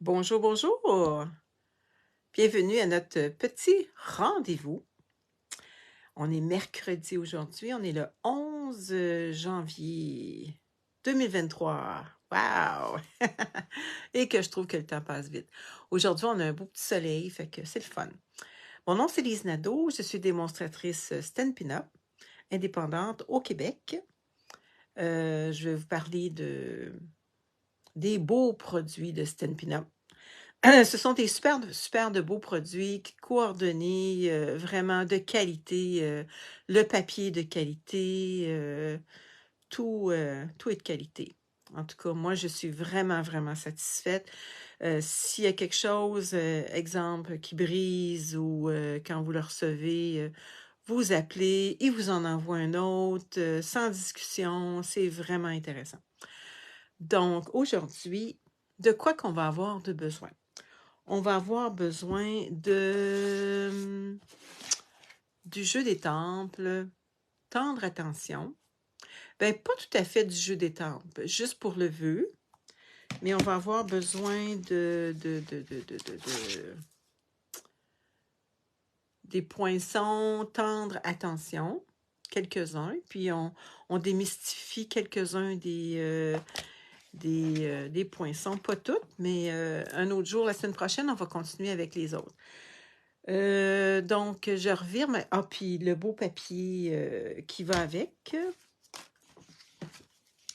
Bonjour, bonjour. Bienvenue à notre petit rendez-vous. On est mercredi aujourd'hui, on est le 11 janvier 2023. Wow! Et que je trouve que le temps passe vite. Aujourd'hui, on a un beau petit soleil, fait que c'est le fun. Mon nom, c'est Lise Nadeau, je suis démonstratrice Stampin' Up, indépendante au Québec. Je vais vous parler des beaux produits de Stampin' Up. Ce sont des super de beaux produits coordonnés, vraiment de qualité, le papier de qualité, tout est de qualité. En tout cas, moi, je suis vraiment, vraiment satisfaite. S'il y a quelque chose, exemple, qui brise ou quand vous le recevez, vous appelez, il vous en envoie un autre, sans discussion. C'est vraiment intéressant. Donc, aujourd'hui, de quoi qu'on va avoir de besoin? On va avoir besoin du jeu des temples, tendre attention. Ben, pas tout à fait du jeu des temples, juste pour le vœu, mais on va avoir besoin des poinçons, tendre attention, quelques-uns, puis on démystifie quelques-uns des poinçons, pas toutes, mais un autre jour, la semaine prochaine, on va continuer avec les autres. Donc, je revire puis le beau papier qui va avec.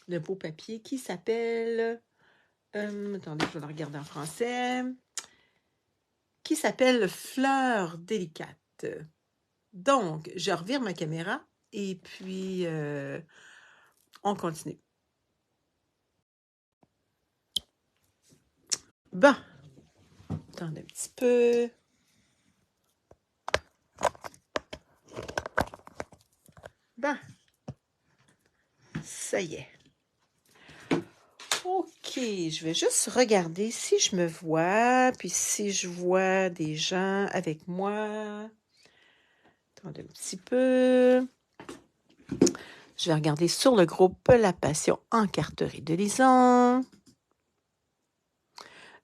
Le beau papier qui s'appelle... attendez, je vais le regarder en français. Qui s'appelle Fleur délicate. Donc, je revire ma caméra et puis on continue. Bon, attendez un petit peu. Bon, ça y est. OK, je vais juste regarder si je me vois, puis si je vois des gens avec moi. Attendez un petit peu. Je vais regarder sur le groupe La Passion en carterie de Lison.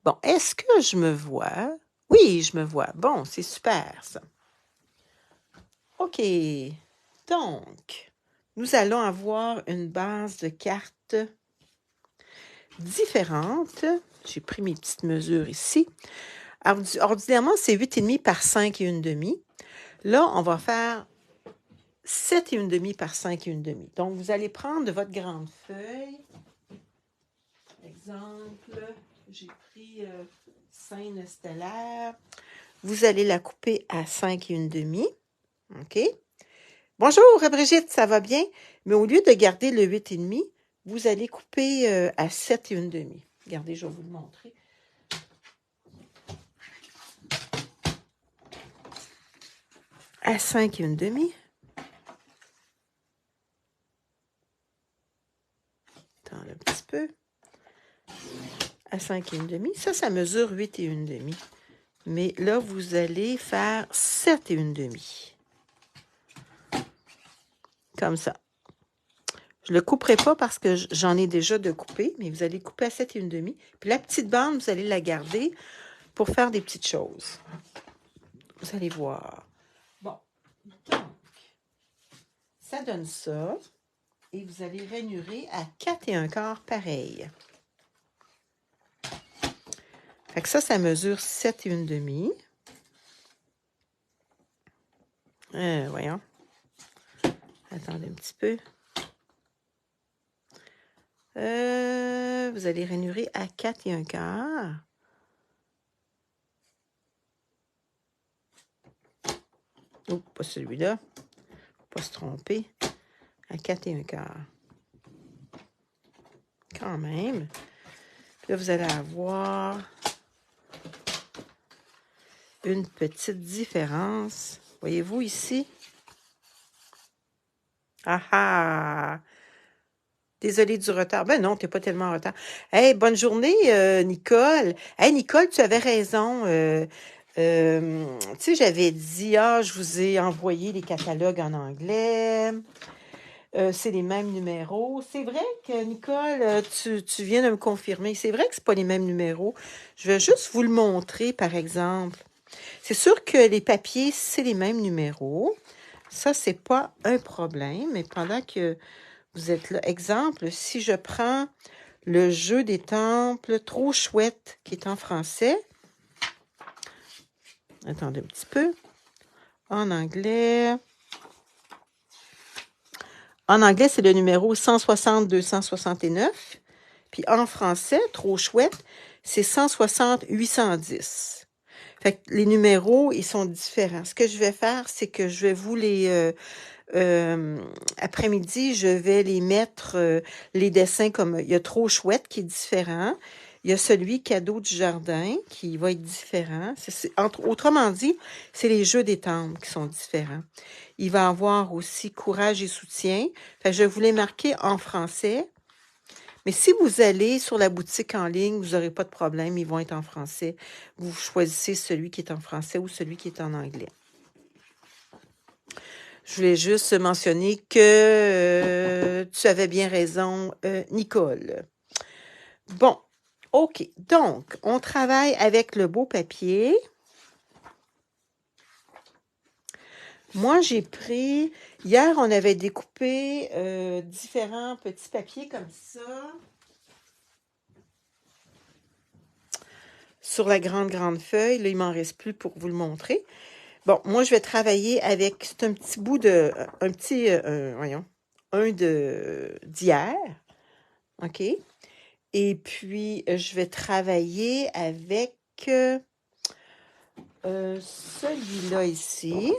Bon, est-ce que je me vois? Oui, je me vois. Bon, c'est super, ça. OK. Donc, nous allons avoir une base de cartes différentes. J'ai pris mes petites mesures ici. Ordinairement, c'est 8,5 par 5 et une demi. Là, on va faire 7 et une demi par 5 et une demi. Donc, vous allez prendre de votre grande feuille. Exemple, j'ai pris Seine stellaire. Vous allez la couper à 5 et une demi. OK? Bonjour, Brigitte, ça va bien? Mais au lieu de garder le 8,5, vous allez couper à 7 et une demi. Regardez, je vais vous le montrer. À 5 et une demi. Attends un petit peu. À 5 et une demi. Ça mesure 8 et une demi. Mais là, vous allez faire 7 et une demi. Comme ça. Je ne le couperai pas parce que j'en ai déjà de couper, mais vous allez couper à 7 et une demi. Puis la petite bande, vous allez la garder pour faire des petites choses. Vous allez voir. Bon, donc, ça donne ça. Et vous allez rainurer à 4 et un quart pareil. Fait que ça mesure 7 et une demi. Voyons. Attendez un petit peu. Vous allez rainurer à 4 et un quart. Oh, pas celui-là. Faut pas se tromper. À 4 et un quart. Quand même. Puis là, vous allez avoir une petite différence. Voyez-vous ici? Ah ah! Désolée du retard. Ben non, t'es pas tellement en retard. Hey, bonne journée, Nicole. Hey, Nicole, tu avais raison. Tu sais, j'avais dit, je vous ai envoyé les catalogues en anglais. c'est les mêmes numéros. C'est vrai que, Nicole, tu viens de me confirmer. C'est vrai que c'est pas les mêmes numéros. Je vais juste vous le montrer, par exemple. C'est sûr que les papiers, c'est les mêmes numéros. Ça, c'est pas un problème. Mais pendant que vous êtes là, exemple, si je prends le jeu des temples trop chouette qui est en français. Attendez un petit peu. En anglais. En anglais, c'est le numéro 160-269. Puis en français, trop chouette, c'est 160-810. Fait que les numéros, ils sont différents. Ce que je vais faire, c'est que je vais vous les... après-midi, je vais les mettre, les dessins comme... Il y a trop chouette qui est différent. Il y a celui cadeau du jardin qui va être différent. Autrement dit, c'est les jeux des temples qui sont différents. Il va y avoir aussi courage et soutien. Fait que je vais vous les marquer en français. Mais si vous allez sur la boutique en ligne, vous n'aurez pas de problème, ils vont être en français. Vous choisissez celui qui est en français ou celui qui est en anglais. Je voulais juste mentionner que tu avais bien raison, Nicole. Bon, OK. Donc, on travaille avec le beau papier. Moi, j'ai pris... Hier, on avait découpé différents petits papiers comme ça. Sur la grande feuille. Là, il m'en reste plus pour vous le montrer. Bon, moi, je vais travailler avec... C'est un petit bout de... Un petit... voyons. Un d'hier. OK? Et puis, je vais travailler avec celui-là ici.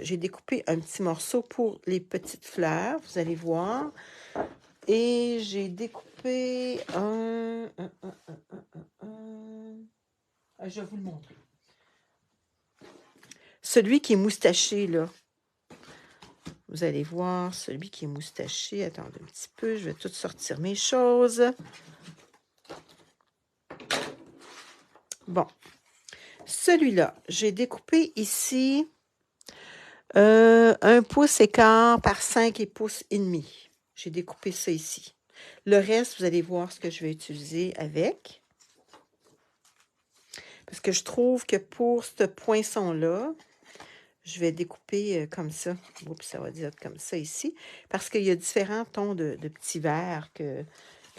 J'ai découpé un petit morceau pour les petites fleurs. Vous allez voir. Et j'ai découpé je vais vous le montrer. Celui qui est moustaché, là. Vous allez voir, celui qui est moustaché. Attendez un petit peu, je vais tout sortir mes choses. Bon. Celui-là, j'ai découpé ici 1 pouce et quart par 5 pouces et demi. J'ai découpé ça ici. Le reste, vous allez voir ce que je vais utiliser avec. Parce que je trouve que pour ce poinçon-là, je vais découper comme ça. Oups, ça va dire comme ça ici. Parce qu'il y a différents tons de petits verres que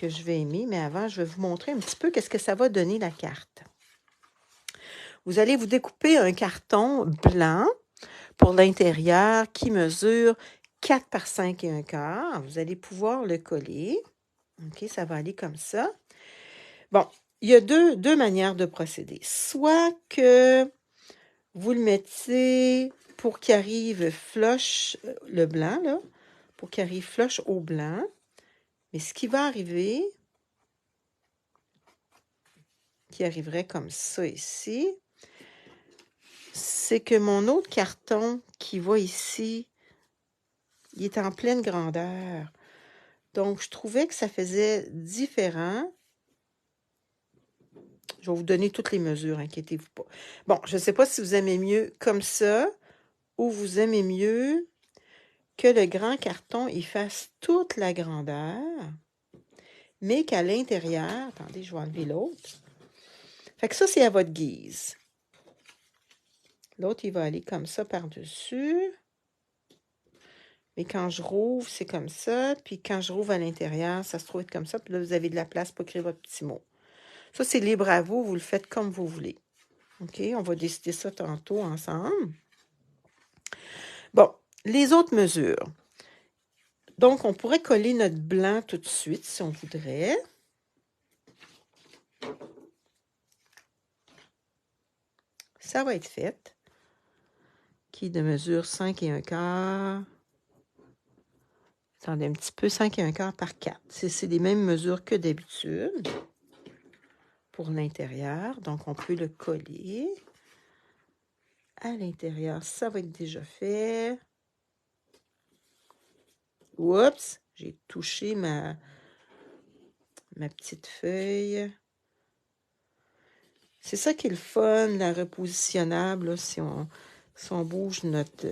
je vais aimer. Mais avant, je vais vous montrer un petit peu qu'est-ce que ça va donner la carte. Vous allez vous découper un carton blanc pour l'intérieur qui mesure 4 par 5 et un quart. Vous allez pouvoir le coller. OK, ça va aller comme ça. Bon, il y a deux manières de procéder. Soit que vous le mettez pour qu'il arrive flush, le blanc, là, pour qu'il arrive flush au blanc. Mais ce qui va arriver, qui arriverait comme ça ici, c'est que mon autre carton qui va ici, il est en pleine grandeur. Donc, je trouvais que ça faisait différent. Je vais vous donner toutes les mesures, inquiétez-vous pas. Bon, je ne sais pas si vous aimez mieux comme ça ou vous aimez mieux que le grand carton, il fasse toute la grandeur, mais qu'à l'intérieur, attendez, je vais enlever l'autre. Fait que ça, c'est à votre guise. L'autre, il va aller comme ça par-dessus. Mais quand je rouvre, c'est comme ça. Puis quand je rouvre à l'intérieur, ça se trouve être comme ça. Puis là, vous avez de la place pour écrire votre petit mot. Ça, c'est libre à vous. Vous le faites comme vous voulez. OK? On va décider ça tantôt ensemble. Bon, les autres mesures. Donc, on pourrait coller notre blanc tout de suite si on voudrait. Ça va être fait. Qui de mesure 5 et un quart. Attendez un petit peu, 5 et un quart par 4. C'est les mêmes mesures que d'habitude pour l'intérieur. Donc, on peut le coller. À l'intérieur, ça va être déjà fait. Oups, j'ai touché ma petite feuille. C'est ça qui est le fun, la repositionnable, là, si on bouge notre...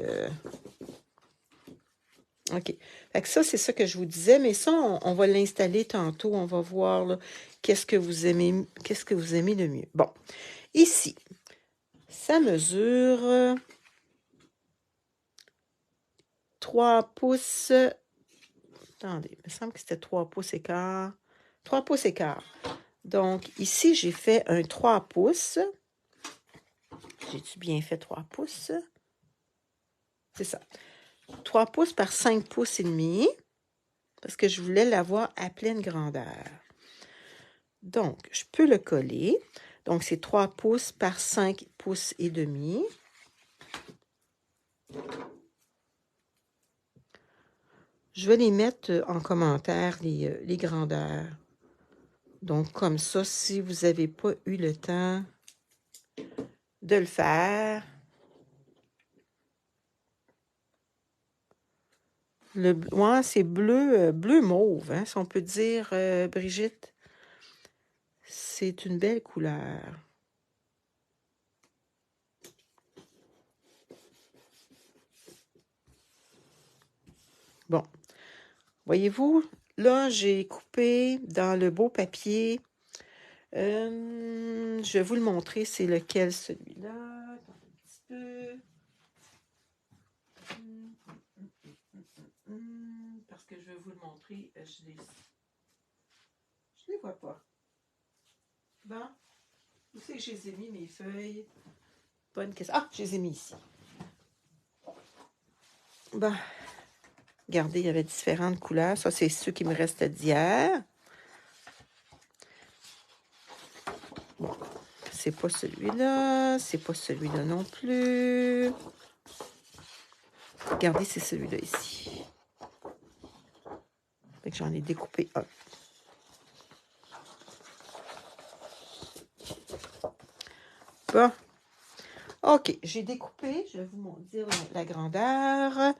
OK. Fait que ça, c'est ça que je vous disais, mais ça, on va l'installer tantôt. On va voir là, qu'est-ce que vous aimez le mieux. Bon, ici, ça mesure 3 pouces. Attendez, il me semble que c'était 3 pouces et quart. 3 pouces et quart. Donc, ici, j'ai fait un 3 pouces. J'ai-tu bien fait 3 pouces? C'est ça. 3 pouces par 5 pouces et demi. Parce que je voulais l'avoir à pleine grandeur. Donc, je peux le coller. Donc, c'est 3 pouces par 5 pouces et demi. Je vais les mettre en commentaire, les grandeurs. Donc, comme ça, si vous n'avez pas eu le temps de le faire, ouais, c'est bleu, bleu mauve, hein, si on peut dire, Brigitte. C'est une belle couleur. Bon, voyez-vous, là, j'ai coupé dans le beau papier. Je vais vous le montrer, c'est lequel, celui-là. Attends un petit peu. Parce que je vais vous le montrer, je les vois pas. Bon, où c'est que je les ai mis, mes feuilles? Bonne question. Ah, je les ai mis ici. Bon, regardez, il y avait différentes couleurs. Ça, c'est ceux qui me restent d'hier. Bon, c'est pas celui-là. C'est pas celui-là non plus. Regardez, c'est celui-là ici. Fait que j'en ai découpé un. Bon. OK, j'ai découpé. Je vais vous dire la grandeur.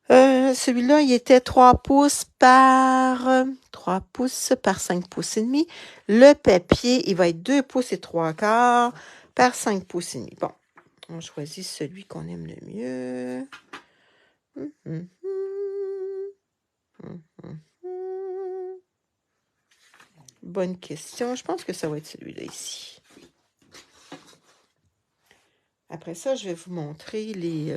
Celui-là, il était 3 pouces par 5 pouces et demi. Le papier, il va être 2 pouces et 3 quarts par 5 pouces et demi. Bon, on choisit celui qu'on aime le mieux. Bonne question. Je pense que ça va être celui-là ici. Après ça, je vais vous montrer les...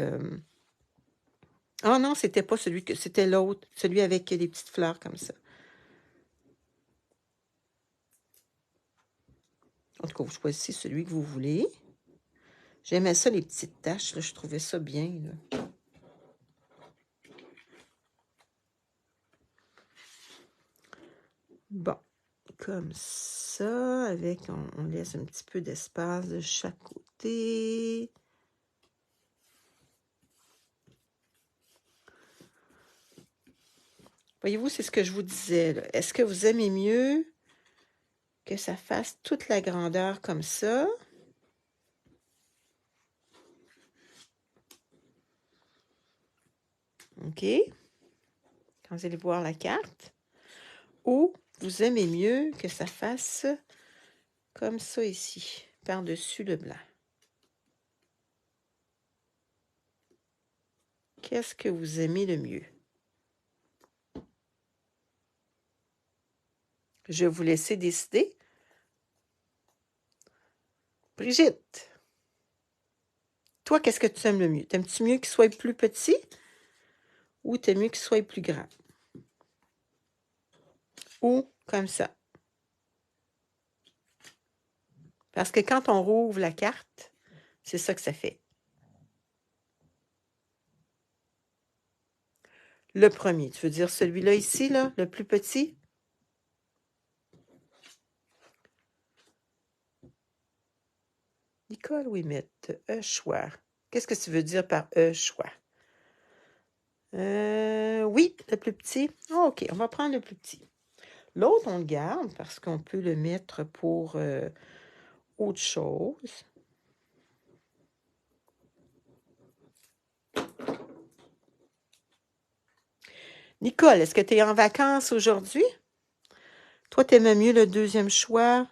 Ah non, c'était pas celui que... C'était l'autre. Celui avec les petites fleurs comme ça. En tout cas, vous choisissez celui que vous voulez. J'aimais ça, les petites taches. Là, je trouvais ça bien. Là. Bon, comme ça, avec... On laisse un petit peu d'espace de chaque côté. Voyez-vous, c'est ce que je vous disais. Est-ce que vous aimez mieux que ça fasse toute la grandeur comme ça? OK? Quand vous allez voir la carte. Ou vous aimez mieux que ça fasse comme ça ici, par-dessus le blanc. Qu'est-ce que vous aimez le mieux? Je vais vous laisser décider. Brigitte, toi, qu'est-ce que tu aimes le mieux? T'aimes-tu mieux qu'il soit plus petit ou t'aimes mieux qu'il soit plus grand? Ou comme ça? Parce que quand on rouvre la carte, c'est ça que ça fait. Le premier, tu veux dire celui-là ici, là, le plus petit? Nicole Ouimet, choix. Qu'est-ce que tu veux dire par choix? Oui, le plus petit. Ah, OK, on va prendre le plus petit. L'autre, on le garde parce qu'on peut le mettre pour autre chose. Nicole, est-ce que tu es en vacances aujourd'hui? Toi, tu aimes mieux le deuxième choix?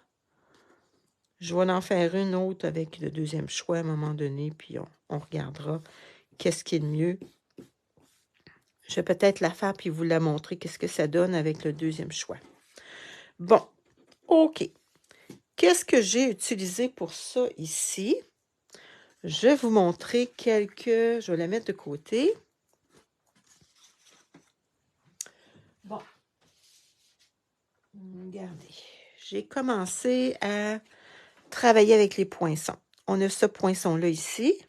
Je vais en faire une autre avec le deuxième choix à un moment donné, puis on regardera qu'est-ce qui est le mieux Je vais peut-être la faire puis vous la montrer qu'est-ce que ça donne avec le deuxième choix. Bon, OK. Qu'est-ce que j'ai utilisé pour ça ici? Je vais vous montrer quelques... Je vais la mettre de côté. Bon. Regardez. J'ai commencé à travailler avec les poinçons. On a ce poinçon-là ici,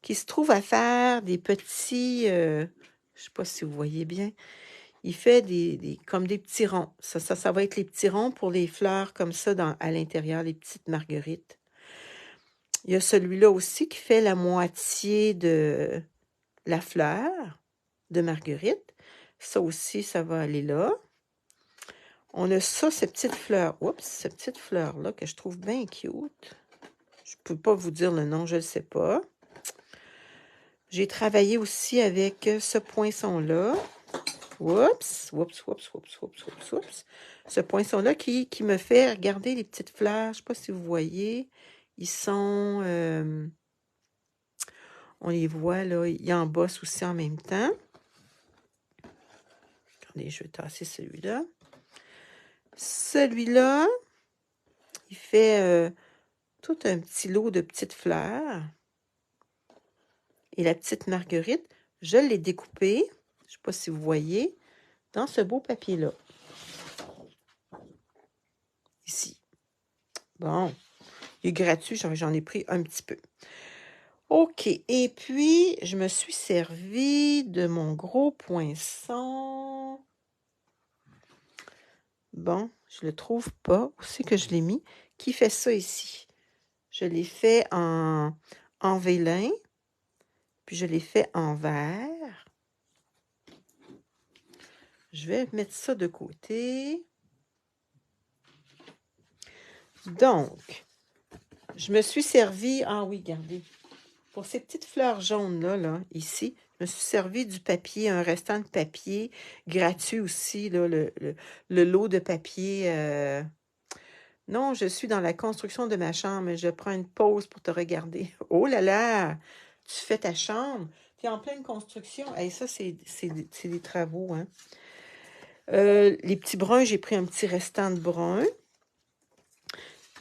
qui se trouve à faire des petits... je ne sais pas si vous voyez bien. Il fait comme des petits ronds. Ça va être les petits ronds pour les fleurs comme ça à l'intérieur, les petites marguerites. Il y a celui-là aussi qui fait la moitié de la fleur de marguerite. Ça aussi, ça va aller là. On a ça, ces petites fleurs. Oups, ces petites fleurs-là que je trouve bien cute. Je ne peux pas vous dire le nom, je ne le sais pas. J'ai travaillé aussi avec ce poinçon-là. Oups, oups, oups, oups, oups, oups, oups. Ce poinçon-là qui me fait regarder les petites fleurs. Je ne sais pas si vous voyez. Ils sont... on les voit, là. Ils embossent aussi en même temps. Attendez, je vais tasser celui-là. Celui-là, il fait tout un petit lot de petites fleurs. Et la petite marguerite, je l'ai découpée, je ne sais pas si vous voyez, dans ce beau papier-là. Ici. Bon, il est gratuit, j'en ai pris un petit peu. OK, et puis, je me suis servi de mon gros poinçon. Bon, je le trouve pas. Où c'est que je l'ai mis? Qui fait ça ici? Je l'ai fait en vélin, puis je l'ai fait en verre. Je vais mettre ça de côté. Donc, je me suis servi... Ah oui, regardez. Pour ces petites fleurs jaunes-là, là, ici, je me suis servi du papier, un restant de papier, gratuit aussi, là, le lot de papier. Non, je suis dans la construction de ma chambre, mais je prends une pause pour te regarder. Oh là là! Tu fais ta chambre. Tu es en pleine construction. Hey, ça, c'est des travaux, hein? Les petits bruns, j'ai pris un petit restant de brun.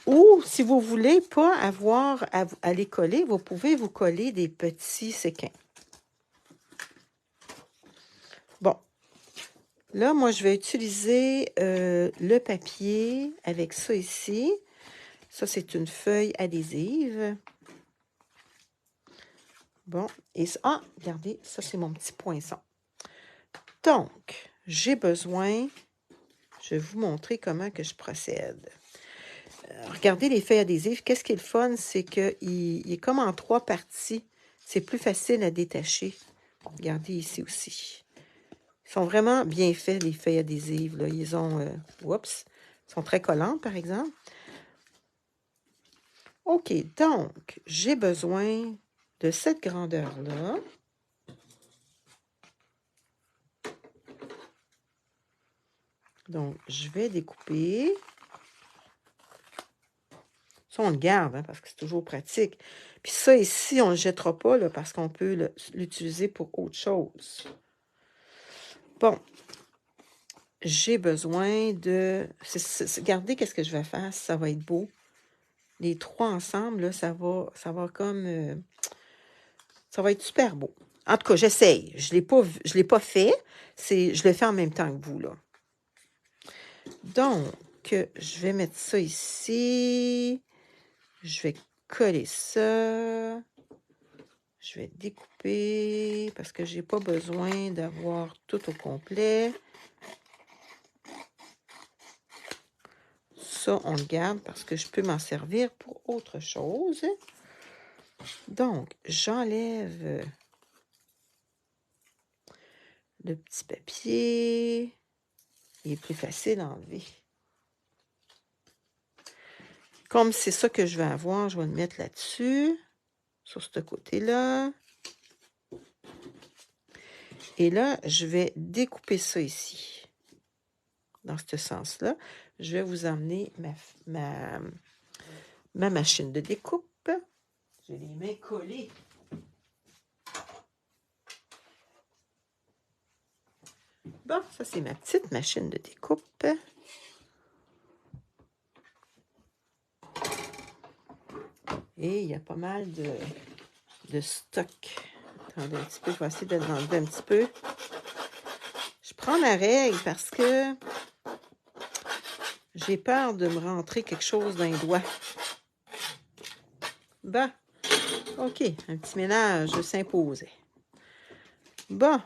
Ou, si vous voulez pas avoir à les coller, vous pouvez vous coller des petits séquins. Bon. Là, moi, je vais utiliser le papier avec ça ici. Ça, c'est une feuille adhésive. Bon. Et ça, ah, regardez, ça, c'est mon petit poinçon. Donc, j'ai besoin... Je vais vous montrer comment que je procède. Regardez les feuilles adhésives. Qu'est-ce qui est le fun? C'est qu'il est comme en 3 parties. C'est plus facile à détacher. Regardez ici aussi. Ils sont vraiment bien faits, les feuilles adhésives. Là. Ils ont... oups! Ils sont très collantes, par exemple. OK, donc, j'ai besoin de cette grandeur-là. Donc, je vais découper. Ça, on le garde, hein, parce que c'est toujours pratique. Puis ça, ici, on ne le jettera pas, là, parce qu'on peut l'utiliser pour autre chose. Bon. J'ai besoin de... Regardez qu'est-ce que je vais faire, ça va être beau. Les 3 ensemble, là, ça va comme... ça va être super beau. En tout cas, j'essaye. Je l'ai pas fait. Je le fais en même temps que vous, là. Donc, je vais mettre ça ici. Je vais coller ça. Je vais découper parce que j'ai pas besoin d'avoir tout au complet. Ça, on le garde parce que je peux m'en servir pour autre chose. Donc, j'enlève le petit papier. Il est plus facile à enlever. Comme c'est ça que je vais avoir, je vais le mettre là-dessus, sur ce côté-là. Et là, je vais découper ça ici. Dans ce sens-là, je vais vous emmener ma machine de découpe. J'ai les mains collées. Bon, ça, c'est ma petite machine de découpe. Et il y a pas mal de stock. Attendez un petit peu, je vais essayer de l'enlever un petit peu. Je prends ma règle parce que j'ai peur de me rentrer quelque chose dans les doigts. Bon, OK, un petit ménage s'imposait. Bon.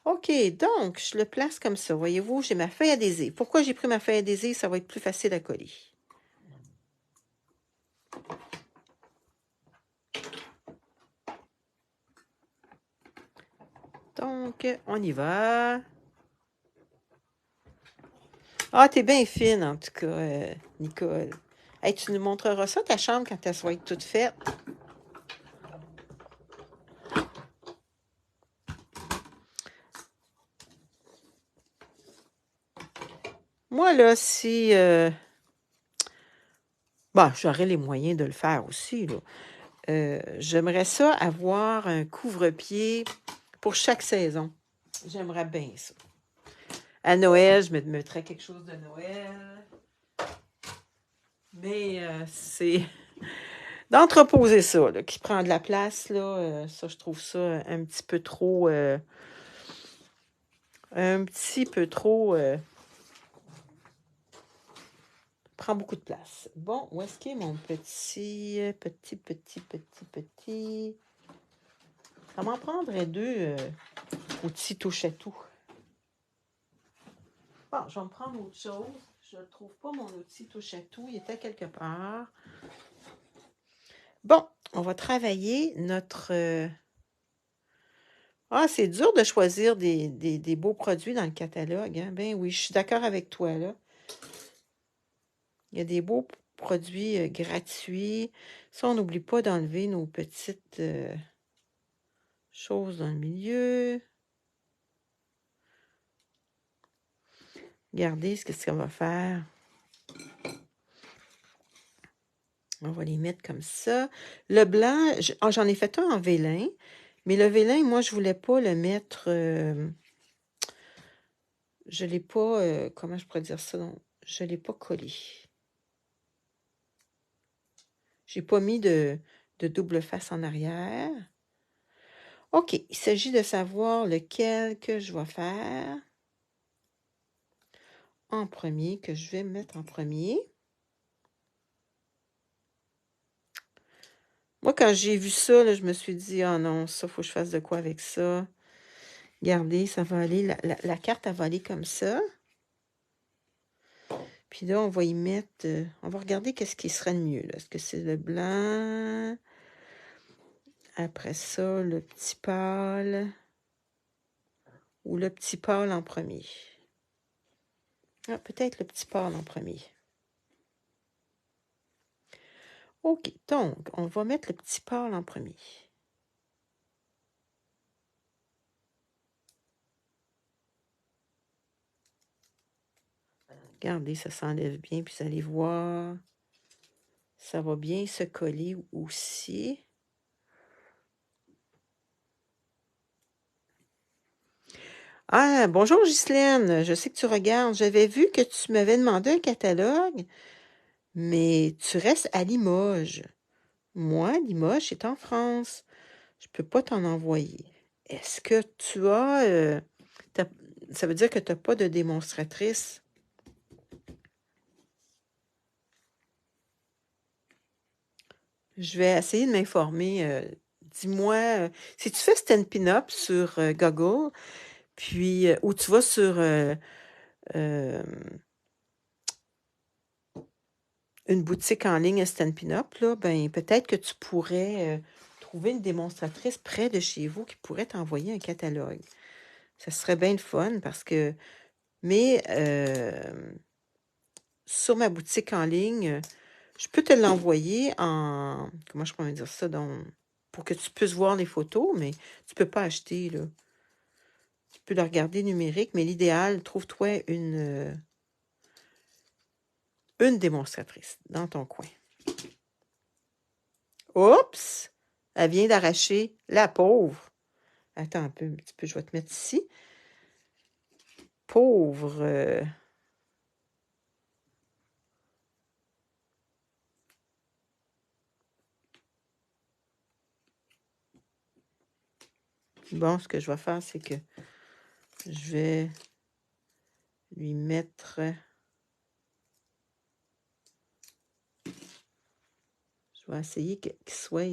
OK, donc, je le place comme ça. Voyez-vous, j'ai ma feuille adhésive. Pourquoi j'ai pris ma feuille adhésive? Ça va être plus facile à coller. Donc, on y va. Ah, t'es bien fine, en tout cas, Nicole. Hey, tu nous montreras ça, ta chambre, quand elle va être toute faite. Moi, là, si... Bon, j'aurais les moyens de le faire aussi, là. J'aimerais ça avoir un couvre-pied pour chaque saison. J'aimerais bien ça. À Noël, je me mettrais quelque chose de Noël. Mais c'est d'entreposer ça, là, qui prend de la place, là, ça, je trouve ça un petit peu trop... prend beaucoup de place. Bon, où est-ce qu'est mon petit... Ça m'en prendrait deux outils touche-à-tout. Bon, je vais me prendre autre chose. Je ne trouve pas mon outil touche-à-tout. Il était quelque part. Bon, on va travailler notre... Ah, c'est dur de choisir des beaux produits dans le catalogue. Hein? Ben oui, je suis d'accord avec toi, là. Il y a des beaux produits gratuits. Ça, on n'oublie pas d'enlever nos petites choses dans le milieu. Regardez ce que ça va faire. On va les mettre comme ça. Le blanc, j'en ai fait un en vélin. Mais le vélin, moi, je voulais pas le mettre... je l'ai pas... comment je pourrais dire ça? Non, je l'ai pas collé. J'ai pas mis de double face en arrière. OK, il s'agit de savoir lequel que je vais faire en premier, que je vais mettre en premier. Moi, quand j'ai vu ça, là, je me suis dit, oh non, ça, il faut que je fasse de quoi avec ça. Regardez, ça va aller, la carte, elle va aller comme ça. Puis là, on va y mettre, on va regarder qu'est-ce qui serait le mieux. Est-ce que c'est le blanc? Après ça, le petit pâle. Ou le petit pâle en premier. Ah, peut-être le petit pâle en premier. OK, donc, on va mettre le petit pâle en premier. Regardez, ça s'enlève bien, puis vous allez voir, ça va bien se coller aussi. Ah, bonjour Ghislaine, je sais que tu regardes. J'avais vu que tu m'avais demandé un catalogue, mais tu restes à Limoges. Moi, Limoges, c'est en France. Je peux pas t'en envoyer. Est-ce que tu as... ça veut dire que tu n'as pas de démonstratrice? Je vais essayer de m'informer. Dis-moi, si tu fais Stampin' Up sur Google, puis, ou tu vas sur une boutique en ligne à Stampin' Up, là, ben, peut-être que tu pourrais trouver une démonstratrice près de chez vous qui pourrait t'envoyer un catalogue. Ça serait bien le fun parce que... Mais sur ma boutique en ligne, je peux te l'envoyer en... Comment je pourrais dire ça? Pour que tu puisses voir les photos, mais tu peux pas acheter, là. Tu peux le regarder numérique, mais l'idéal, trouve-toi une démonstratrice dans ton coin. Oups! Elle vient d'arracher la pauvre. Attends un petit peu, je vais te mettre ici. pauvre. Bon, ce que je vais faire, c'est que je vais lui mettre... Je vais essayer qu'il soit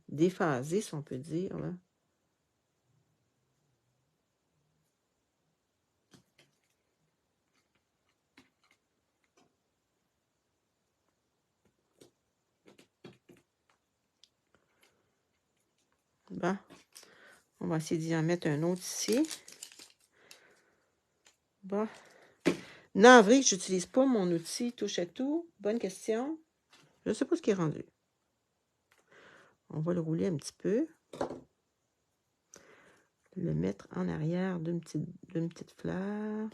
déphasé, si on peut dire, là. Bon, on va essayer d'y en mettre un autre ici. Bon. Navré, je n'utilise pas mon outil touche à tout. Bonne question. Je ne sais pas ce qui est rendu. On va le rouler un petit peu. Le mettre en arrière d'une petite fleur.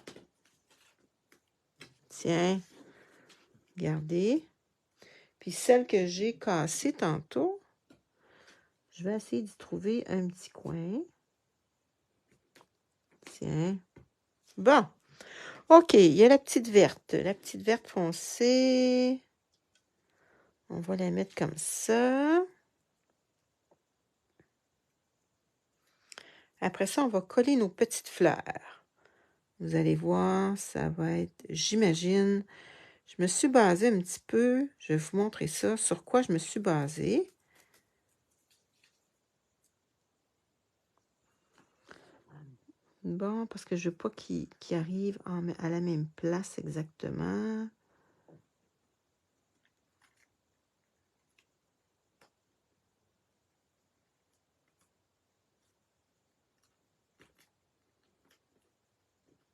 Tiens. Regardez. Puis celle que j'ai cassée tantôt, je vais essayer d'y trouver un petit coin. Tiens. Bon. OK, il y a la petite verte. La petite verte foncée. On va la mettre comme ça. Après ça, on va coller nos petites fleurs. Vous allez voir, ça va être, j'imagine, je me suis basée un petit peu, je vais vous montrer ça, sur quoi je me suis basée. Bon, parce que je veux pas qu'il arrive à la même place exactement.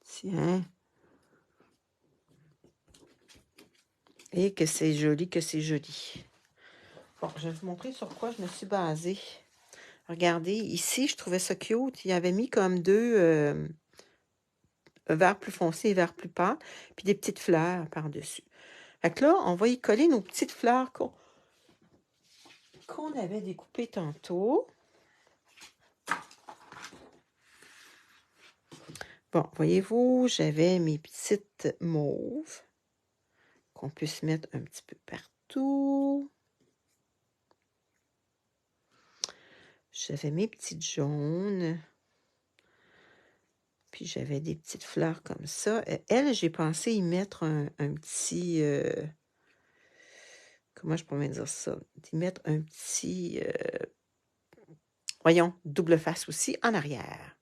Tiens. Et que c'est joli, que c'est joli. Bon, je vais vous montrer sur quoi je me suis basée. Regardez, ici, je trouvais ça cute. Il avait mis comme deux vert plus foncé et vert plus pâle, puis des petites fleurs par-dessus. Fait que là, on va y coller nos petites fleurs qu'on avait découpées tantôt. Bon, voyez-vous, j'avais mes petites mauves qu'on puisse mettre un petit peu partout. J'avais mes petites jaunes. Puis j'avais des petites fleurs comme ça. Elle, j'ai pensé y mettre un petit... comment je pourrais dire ça? D'y mettre un petit... voyons, double face aussi en arrière.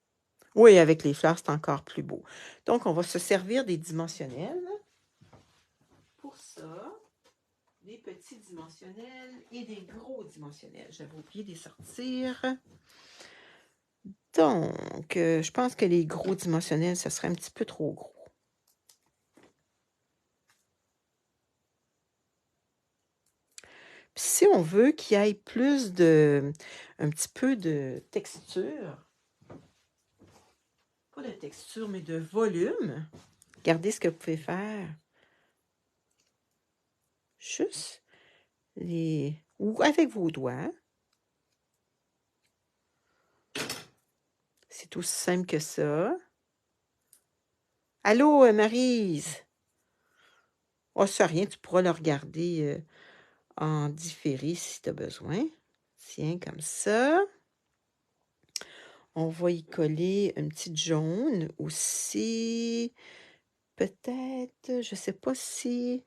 Oui, avec les fleurs, c'est encore plus beau. Donc, on va se servir des dimensionnels. Pour ça, des petits dimensionnels et des gros dimensionnels. J'avais oublié de les sortir. Donc, je pense que les gros dimensionnels, ça serait un petit peu trop gros. Puis si on veut qu'il y ait plus un petit peu de texture, pas de texture, mais de volume, regardez ce que vous pouvez faire. Juste ou avec vos doigts. C'est aussi simple que ça. Allô, Maryse? Oh, ça rien, tu pourras le regarder en différé si tu as besoin. Tiens, comme ça. On va y coller une petite jaune aussi. Peut-être, je ne sais pas si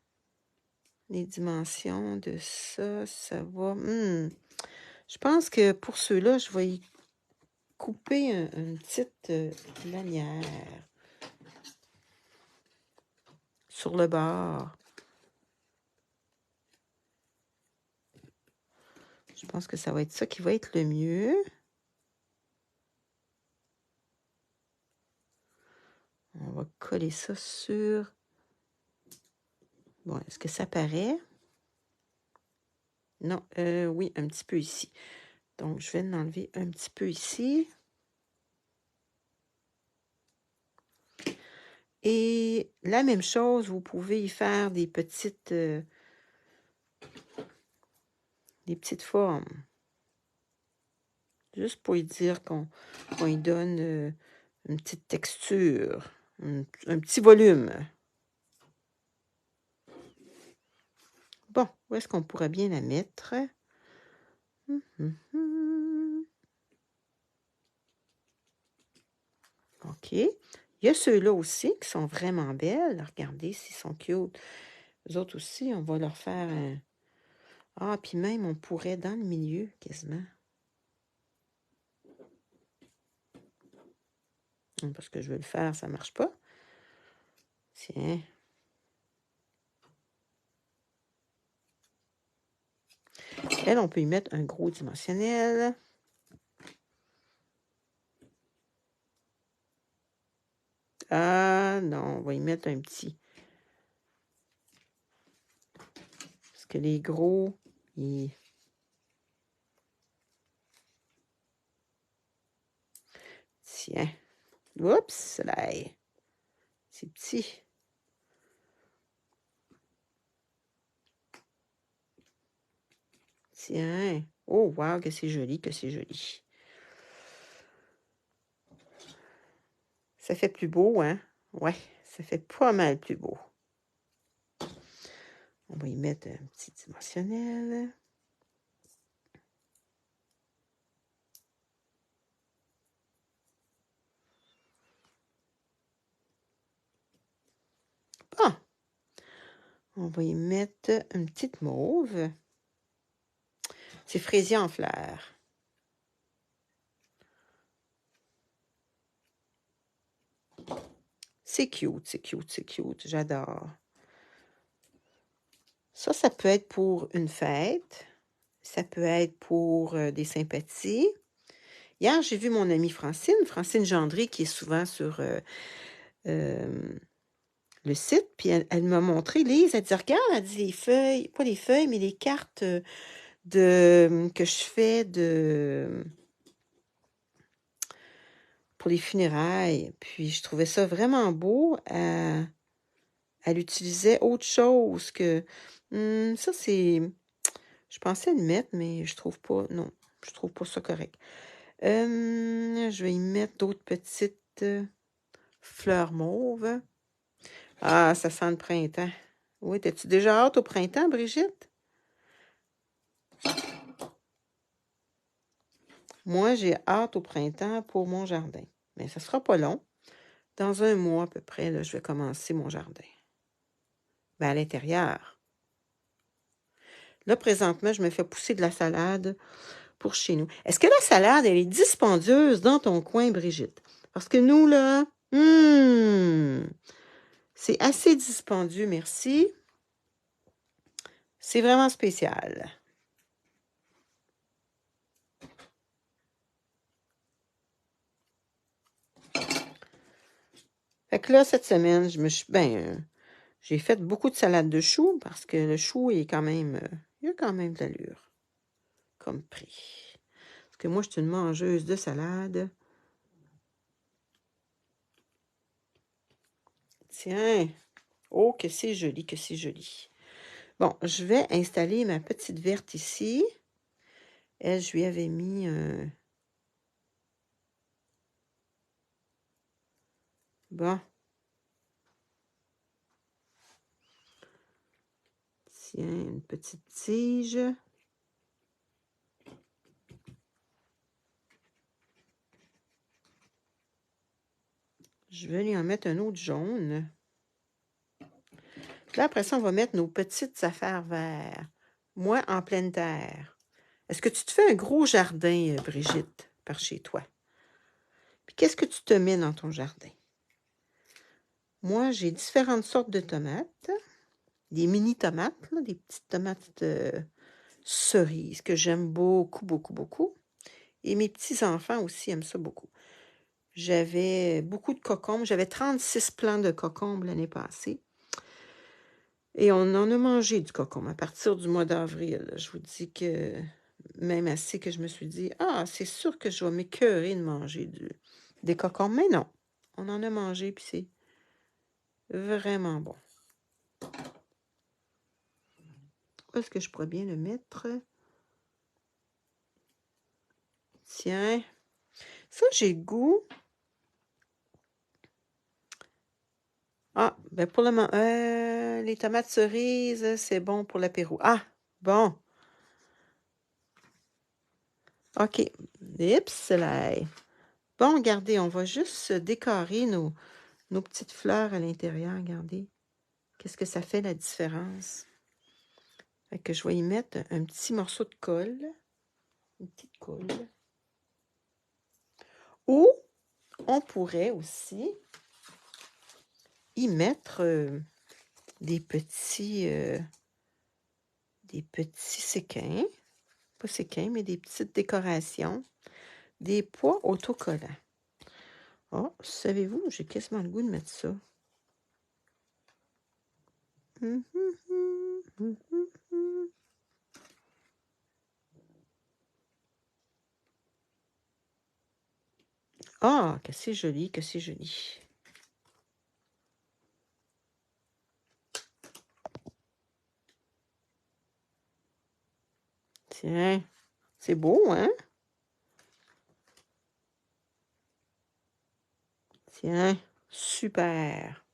les dimensions de ça, ça va... Je pense que pour ceux-là, je vais y couper une petite lanière sur le bord. Je pense que ça va être ça qui va être le mieux. On va coller ça sur... Bon, est-ce que ça paraît? Non, oui, un petit peu ici. Donc, je vais en enlever un petit peu ici. Et la même chose, vous pouvez y faire des petites formes. Juste pour y dire qu'on y donne une petite texture. un petit volume. Bon, où est-ce qu'on pourrait bien la mettre? OK. Il y a ceux-là aussi qui sont vraiment belles. Regardez s'ils sont cute. Les autres aussi, on va leur faire un... Ah, puis même, on pourrait dans le milieu, quasiment. Parce que je veux le faire, ça ne marche pas. Tiens. Elle, on peut y mettre un gros dimensionnel. Ah, non, on va y mettre un petit. Parce que les gros, ils... Tiens. Oups, là. C'est petit. Tiens. Oh, wow, que c'est joli, que c'est joli. Ça fait plus beau, hein? Ouais, ça fait pas mal plus beau. On va y mettre un petit dimensionnel. Bon. On va y mettre une petite mauve. C'est fraisier en fleurs. C'est cute, c'est cute, c'est cute. J'adore. Ça peut être pour une fête. Ça peut être pour des sympathies. Hier, j'ai vu mon amie Francine Gendry, qui est souvent sur le site. Puis elle m'a montré, Lise, elle dit, regarde, elle dit les feuilles, pas les feuilles, mais les cartes que je fais pour les funérailles. Puis je trouvais ça vraiment beau. Elle utilisait autre chose que... ça, c'est... Je pensais le mettre, mais je trouve pas... Non, je trouve pas ça correct. Je vais y mettre d'autres petites fleurs mauves. Ah, ça sent le printemps. Oui, t'as-tu déjà hâte au printemps, Brigitte? Moi, j'ai hâte au printemps pour mon jardin. Mais ça sera pas long. Dans un mois à peu près, là, je vais commencer mon jardin. Ben, à l'intérieur. Là, présentement, je me fais pousser de la salade pour chez nous. Est-ce que la salade, elle est dispendieuse dans ton coin, Brigitte? Parce que nous, là, c'est assez dispendieux, merci. C'est vraiment spécial. Fait que là, cette semaine, j'ai fait beaucoup de salade de choux parce que le chou est quand même, il a quand même de l'allure comme prix. Parce que moi, je suis une mangeuse de salade. Tiens, oh, que c'est joli, que c'est joli. Bon, je vais installer ma petite verte ici. Elle, je lui avais mis un... Bon. Tiens, une petite tige. Je vais lui en mettre un autre jaune. Là, après ça, on va mettre nos petites affaires vertes. Moi, en pleine terre. Est-ce que tu te fais un gros jardin, Brigitte, par chez toi? Puis qu'est-ce que tu te mets dans ton jardin? Moi, j'ai différentes sortes de tomates. Des mini-tomates, là, des petites tomates cerises que j'aime beaucoup, beaucoup, beaucoup. Et mes petits-enfants aussi aiment ça beaucoup. J'avais beaucoup de cocombes. J'avais 36 plants de cocombes l'année passée. Et on en a mangé du cocombe à partir du mois d'avril. Je vous dis que même assez que je me suis dit, ah, c'est sûr que je vais m'écœurer de manger des cocombes. Mais non, on en a mangé, puis c'est vraiment bon. Où est-ce que je pourrais bien le mettre? Tiens, ça, j'ai le goût Ah, ben pour le moment, les tomates cerises, c'est bon pour l'apéro. Ah, bon. OK. Oups là. Bon, regardez, on va juste décorer nos petites fleurs à l'intérieur. Regardez. Qu'est-ce que ça fait la différence? Fait que je vais y mettre un petit morceau de colle. Une petite colle. Ou on pourrait aussi y mettre des petits séquins. Pas séquins, mais des petites décorations. Des pois autocollants. Oh, savez-vous, j'ai quasiment le goût de mettre ça. Ah, que c'est joli, que c'est joli. Tiens, c'est beau, hein? Tiens, super.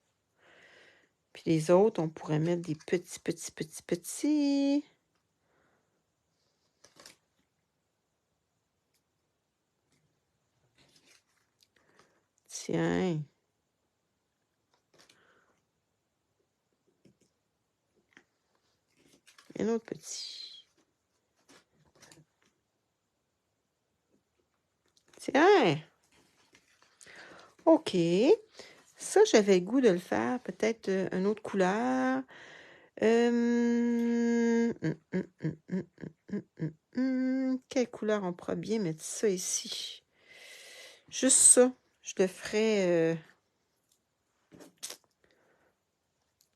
Puis les autres, on pourrait mettre des petits. Tiens. Un autre petit. Tiens. OK. Ça, j'avais le goût de le faire. Peut-être une autre couleur. Quelle couleur on pourra bien mettre ça ici? Juste ça. Je le ferais...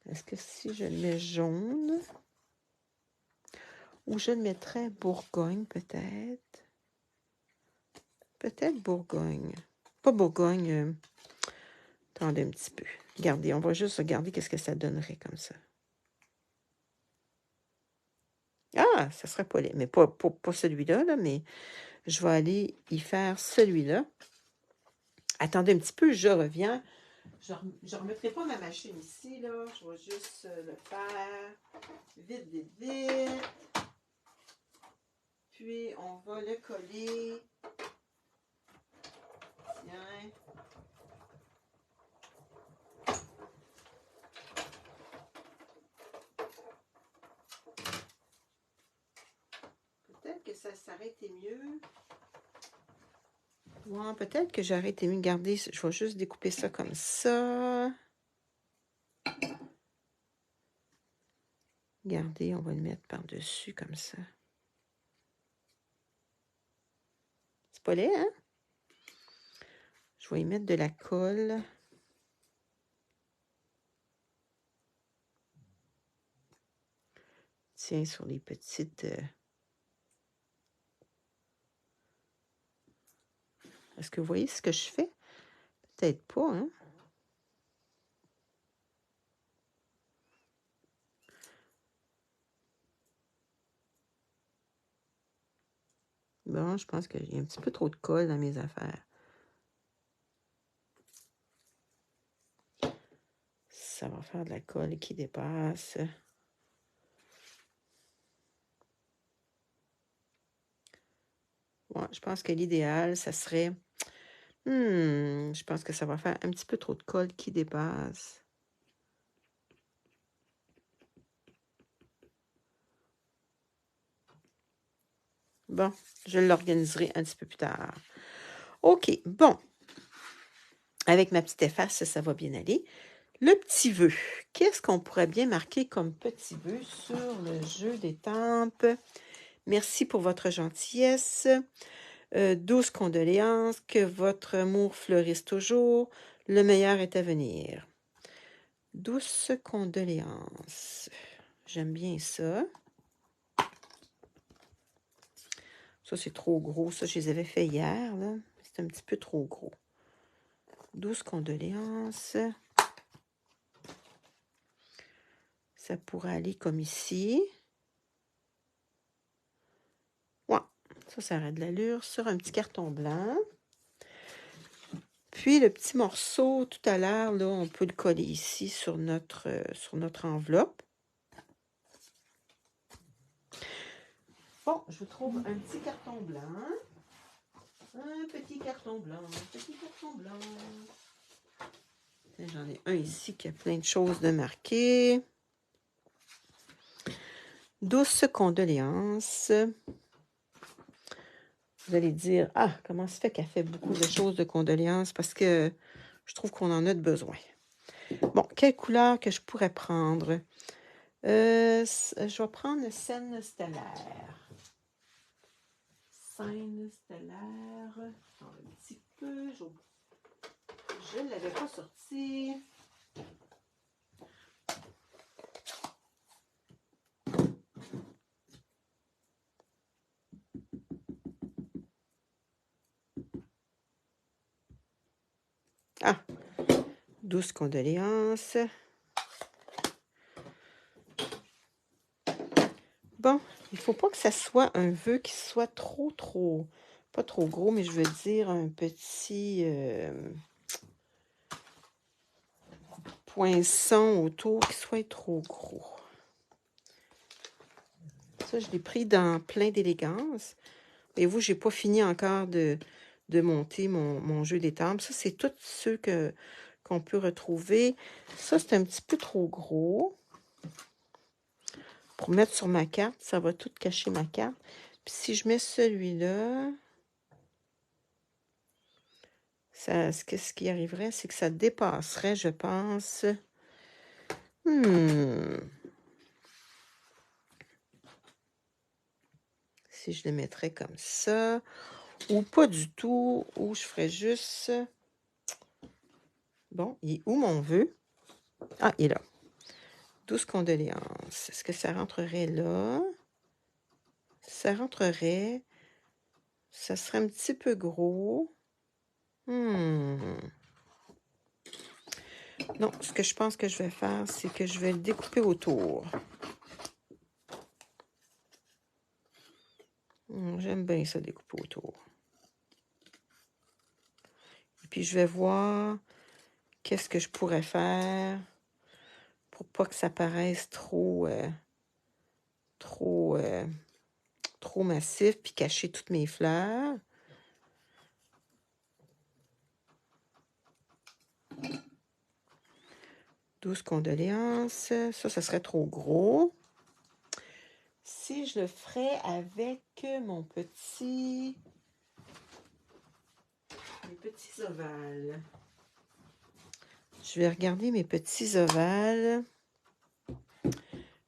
Est-ce que si je le mets jaune? Ou je le mettrais Bourgogne, peut-être? Peut-être Bourgogne. Pas Bourgogne. Attendez un petit peu. Regardez, on va juste regarder qu'est-ce que ça donnerait comme ça. Ah, ça serait pas laid. Mais pas celui-là, là, mais je vais aller y faire celui-là. Attendez un petit peu, je reviens. Je ne remettrai pas ma machine ici, là. Je vais juste le faire vite. Puis, on va le coller. Tiens. Peut-être que ça s'arrêtait mieux. Ouais, peut-être que j'arrête mieux. Regardez, je vais juste découper ça comme ça. Regardez, on va le mettre par-dessus comme ça. C'est pas laid, hein? Je vais y mettre de la colle. Tiens, sur les petites... Est-ce que vous voyez ce que je fais? Peut-être pas, hein? Bon, je pense qu'il y a un petit peu trop de colle dans mes affaires. Ça va faire de la colle qui dépasse. Ouais, je pense que l'idéal, ça serait... je pense que ça va faire un petit peu trop de colle qui dépasse. Bon, je l'organiserai un petit peu plus tard. OK, bon. Avec ma petite efface, ça va bien aller. Le petit vœu. Qu'est-ce qu'on pourrait bien marquer comme petit vœu sur le jeu des tempes? Merci pour votre gentillesse. Douce condoléances. Que votre amour fleurisse toujours. Le meilleur est à venir. Douce condoléances. J'aime bien ça. Ça, c'est trop gros. Ça, je les avais fait hier, là. C'est un petit peu trop gros. Douce condoléances. Ça pourrait aller comme ici. Ouais, ça aurait de l'allure sur un petit carton blanc. Puis le petit morceau, tout à l'heure, là, on peut le coller ici sur notre enveloppe. Bon, je vous trouve un petit carton blanc. Un petit carton blanc, un petit carton blanc. J'en ai un ici qui a plein de choses de marquées. Douces condoléances. Vous allez dire, ah, comment se fait qu'elle fait beaucoup de choses de condoléances? Parce que je trouve qu'on en a de besoin. Bon, quelle couleur que je pourrais prendre? Je vais prendre le scène stellaire. Scène stellaire. Attends un petit peu. Je ne l'avais pas sorti. Ah, douces condoléances. Bon, il ne faut pas que ça soit un vœu qui soit trop, pas trop gros, mais je veux dire un petit poinçon autour qui soit trop gros. Ça, je l'ai pris dans plein d'élégance. Et vous, j'ai pas fini encore de monter mon jeu d'étampes. Ça, c'est tous ceux qu'on peut retrouver. Ça, c'est un petit peu trop gros. Pour mettre sur ma carte, ça va tout cacher ma carte. Puis si je mets celui-là, ce qui arriverait, c'est que ça dépasserait, je pense. Si je le mettrais comme ça, ou pas du tout, ou je ferais juste... Bon, il est où mon vœu? Ah, il est là. Douces condoléances. Est-ce que ça rentrerait là? Ça rentrerait. Ça serait un petit peu gros. Non, ce que je pense que je vais faire, c'est que je vais le découper autour. J'aime bien ça, découper autour. Et puis, je vais voir qu'est-ce que je pourrais faire pour pas que ça paraisse trop massif, puis cacher toutes mes fleurs. Douces condoléances. Ça serait trop gros. Si je le ferais avec mes petits ovales. Je vais regarder mes petits ovales.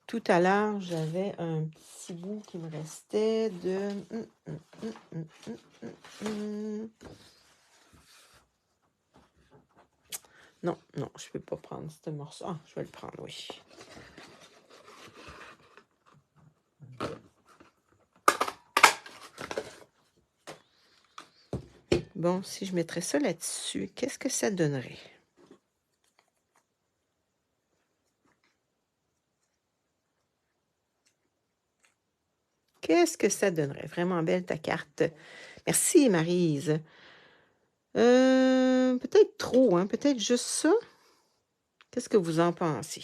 Tout à l'heure, j'avais un petit bout qui me restait de... Non, je ne peux pas prendre ce morceau. Ah, je vais le prendre, oui. Bon, si je mettrais ça là-dessus, qu'est-ce que ça donnerait? Qu'est-ce que ça donnerait? Vraiment belle ta carte. Merci, Maryse. Peut-être trop, hein? Peut-être juste ça. Qu'est-ce que vous en pensez?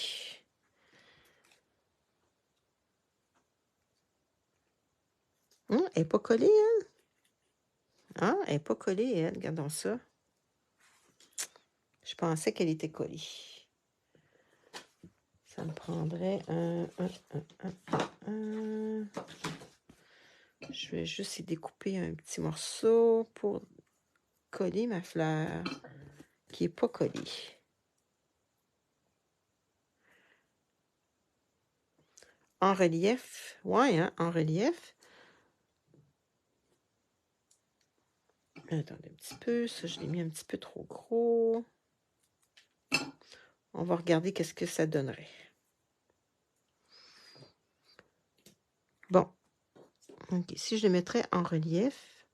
Elle n'est pas collée, elle? Ah, elle n'est pas collée, elle. Regardons ça. Je pensais qu'elle était collée. Ça me prendrait Je vais juste y découper un petit morceau pour coller ma fleur qui n'est pas collée. En relief. Ouais, hein, en relief. Attendez un petit peu. Ça, je l'ai mis un petit peu trop gros. On va regarder qu'est-ce que ça donnerait. Bon. OK. Si je le mettrais en relief,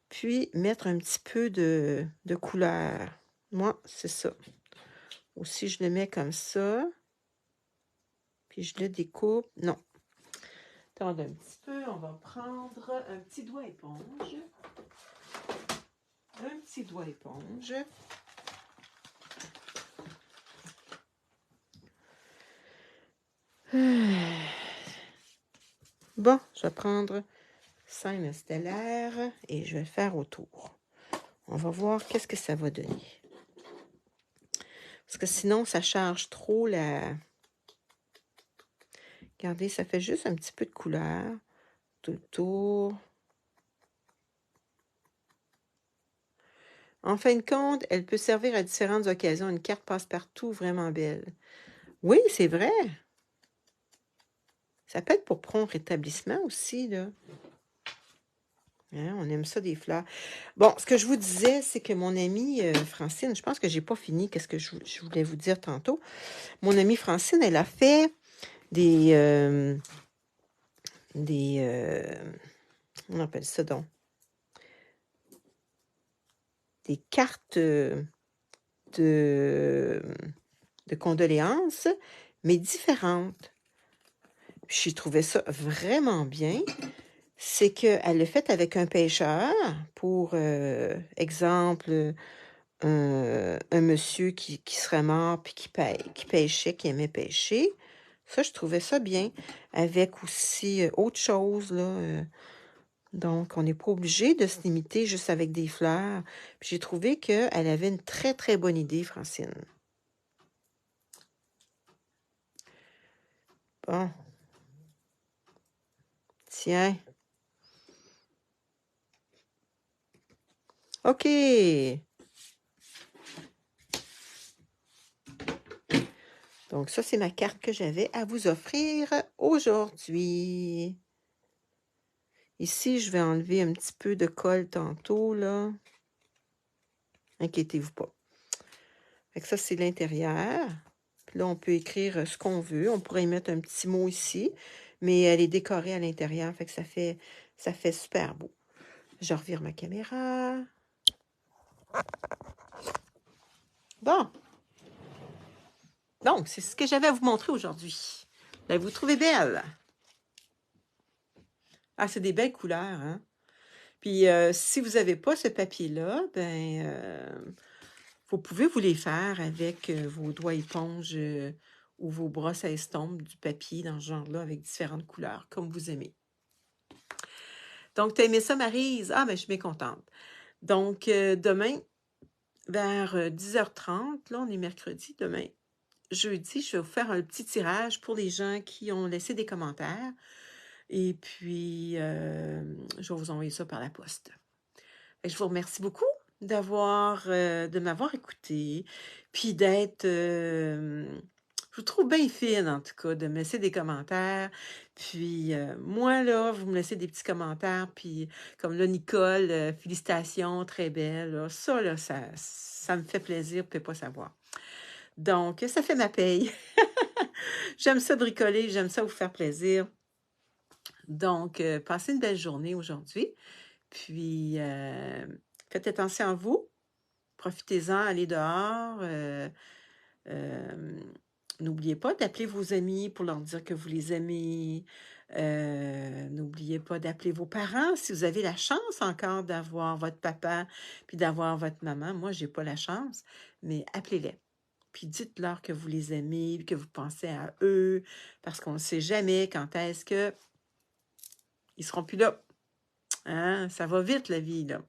puis mettre un petit peu de couleur. Moi, c'est ça. Ou si je le mets comme ça, puis je le découpe. Non. Attendez un petit peu. On va prendre un petit doigt éponge. Un petit doigt éponge. Bon, je vais prendre scène stellaire et je vais le faire autour. On va voir qu'est-ce que ça va donner. Parce que sinon, ça charge trop la... Regardez, ça fait juste un petit peu de couleur tout le tour. En fin de compte, elle peut servir à différentes occasions. Une carte passe-partout vraiment belle. Oui, c'est vrai. Ça peut être pour prompt rétablissement aussi, là. Hein, on aime ça, des fleurs. Bon, ce que je vous disais, c'est que mon amie Francine, je pense que j'ai pas fini, qu'est-ce que je voulais vous dire tantôt. Mon amie Francine, elle a fait des on appelle ça donc, des cartes de condoléances, mais différentes. J'ai trouvé ça vraiment bien. C'est qu'elle l'a fait avec un pêcheur pour, exemple, un monsieur qui serait mort puis qui pêchait, qui aimait pêcher. Ça, je trouvais ça bien. Avec aussi autre chose, là. Donc, on n'est pas obligé de se limiter juste avec des fleurs. Puis j'ai trouvé qu'elle avait une très, très bonne idée, Francine. Bon. Tiens. OK. Donc, ça, c'est ma carte que j'avais à vous offrir aujourd'hui. Ici, je vais enlever un petit peu de colle tantôt, là. Inquiétez-vous pas. Fait que ça, c'est l'intérieur. Puis là, on peut écrire ce qu'on veut. On pourrait y mettre un petit mot ici, mais elle est décorée à l'intérieur. Fait que ça fait super beau. Je revire ma caméra. Bon. Donc, c'est ce que j'avais à vous montrer aujourd'hui. Ben, vous trouvez belle? Ah, c'est des belles couleurs, hein? Puis, si vous n'avez pas ce papier-là, ben, vous pouvez vous les faire avec vos doigts éponges ou vos brosses à estompe, du papier dans ce genre-là, avec différentes couleurs, comme vous aimez. Donc, t'as aimé ça, Maryse? Ah, ben, je suis bien contente. Donc, demain, vers 10h30, là, on est mercredi, demain, jeudi, je vais vous faire un petit tirage pour les gens qui ont laissé des commentaires. Et puis, je vais vous envoyer ça par la poste. Et je vous remercie beaucoup de m'avoir écouté, puis d'être... je vous trouve bien fine, en tout cas, de me laisser des commentaires. Puis, moi, là, vous me laissez des petits commentaires, puis comme là, Nicole, félicitations, très belle. Là, ça, là, ça me fait plaisir, vous ne pouvez pas savoir. Donc, ça fait ma paye. J'aime ça bricoler, j'aime ça vous faire plaisir. Donc, passez une belle journée aujourd'hui. Puis, faites attention à vous. Profitez-en, allez dehors. N'oubliez pas d'appeler vos amis pour leur dire que vous les aimez. N'oubliez pas d'appeler vos parents si vous avez la chance encore d'avoir votre papa puis d'avoir votre maman. Moi, j'ai pas la chance, mais appelez-les. Puis dites-leur que vous les aimez, que vous pensez à eux, parce qu'on ne sait jamais quand est-ce que ils seront plus là. Hein? Ça va vite, la vie, là.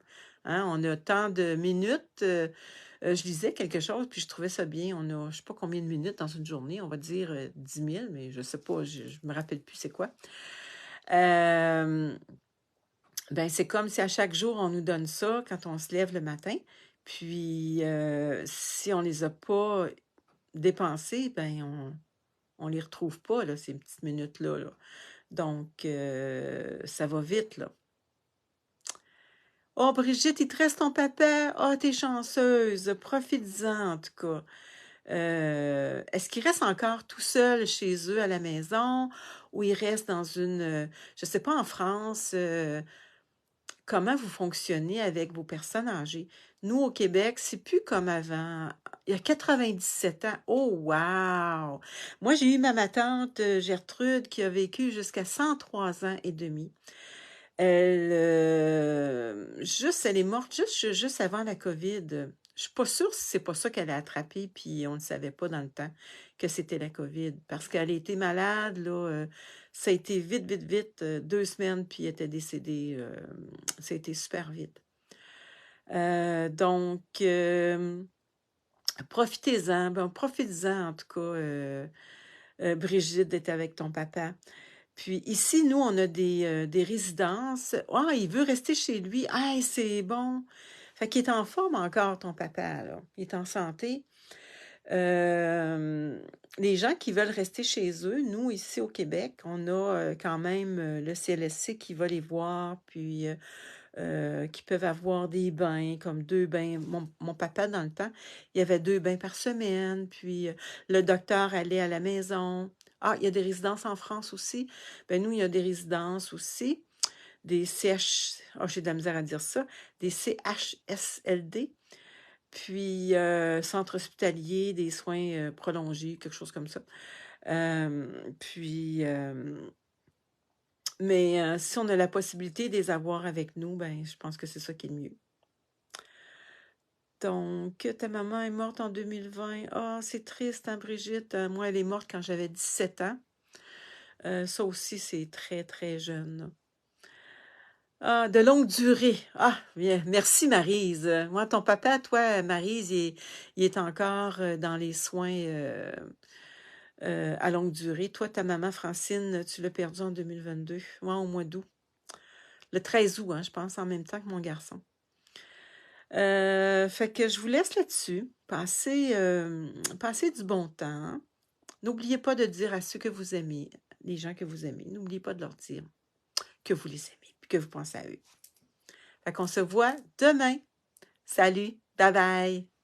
Hein? On a tant de minutes. Je lisais quelque chose, puis je trouvais ça bien. On a, je ne sais pas combien de minutes dans une journée. On va dire 10 000, mais je ne sais pas, je ne me rappelle plus c'est quoi. Ben, c'est comme si à chaque jour, on nous donne ça quand on se lève le matin. Puis, si on ne les a pas dépensés, ben, on les retrouve pas, là, ces petites minutes-là. Là. Donc, ça va vite, là. Oh, Brigitte, il te reste ton papa. Oh, t'es chanceuse. Profites-en, en tout cas. Est-ce qu'il reste encore tout seul chez eux à la maison ou il reste dans une... je ne sais pas, en France, comment vous fonctionnez avec vos personnes âgées? Nous, au Québec, c'est plus comme avant. Il y a 97 ans. Oh, wow! Moi, j'ai eu ma tante Gertrude qui a vécu jusqu'à 103 ans et demi. Elle est morte juste avant la COVID. Je suis pas sûre si c'est pas ça qu'elle a attrapé, puis on ne savait pas dans le temps que c'était la COVID. Parce qu'elle a été malade, là, ça a été vite, vite, vite, 2 semaines, puis elle était décédée. Ça a été super vite. Donc, profitez-en, profitez-en en tout cas, Brigitte, d'être avec ton papa. Puis ici, nous, on a des résidences. Ah, il veut rester chez lui. Ah, c'est bon. Fait qu'il est en forme encore, ton papa, là. Il est en santé. Les gens qui veulent rester chez eux, nous, ici au Québec, on a quand même le CLSC qui va les voir, puis qui peuvent avoir des bains, comme 2 bains. Mon papa, dans le temps, il y avait 2 bains par semaine, puis le docteur allait à la maison. Ah, il y a des résidences en France aussi. Ben nous, il y a des résidences aussi, des CH, j'ai de la misère à dire ça, des CHSLD, puis centre hospitalier, des soins prolongés, quelque chose comme ça. Mais si on a la possibilité de les avoir avec nous, ben je pense que c'est ça qui est le mieux. Donc, ta maman est morte en 2020. Ah, c'est triste, hein, Brigitte? Moi, elle est morte quand j'avais 17 ans. Ça aussi, c'est très, très jeune. Ah, de longue durée. Ah, bien. Merci, Maryse. Moi, ton papa, toi, Maryse, il est encore dans les soins à longue durée. Toi, ta maman, Francine, tu l'as perdue en 2022. Moi, au mois d'août. Le 13 août, hein, je pense, en même temps que mon garçon. Fait que je vous laisse là-dessus. Passez du bon temps. N'oubliez pas de dire à ceux que vous aimez, les gens que vous aimez, n'oubliez pas de leur dire que vous les aimez et que vous pensez à eux. Fait qu'on se voit demain. Salut, bye bye.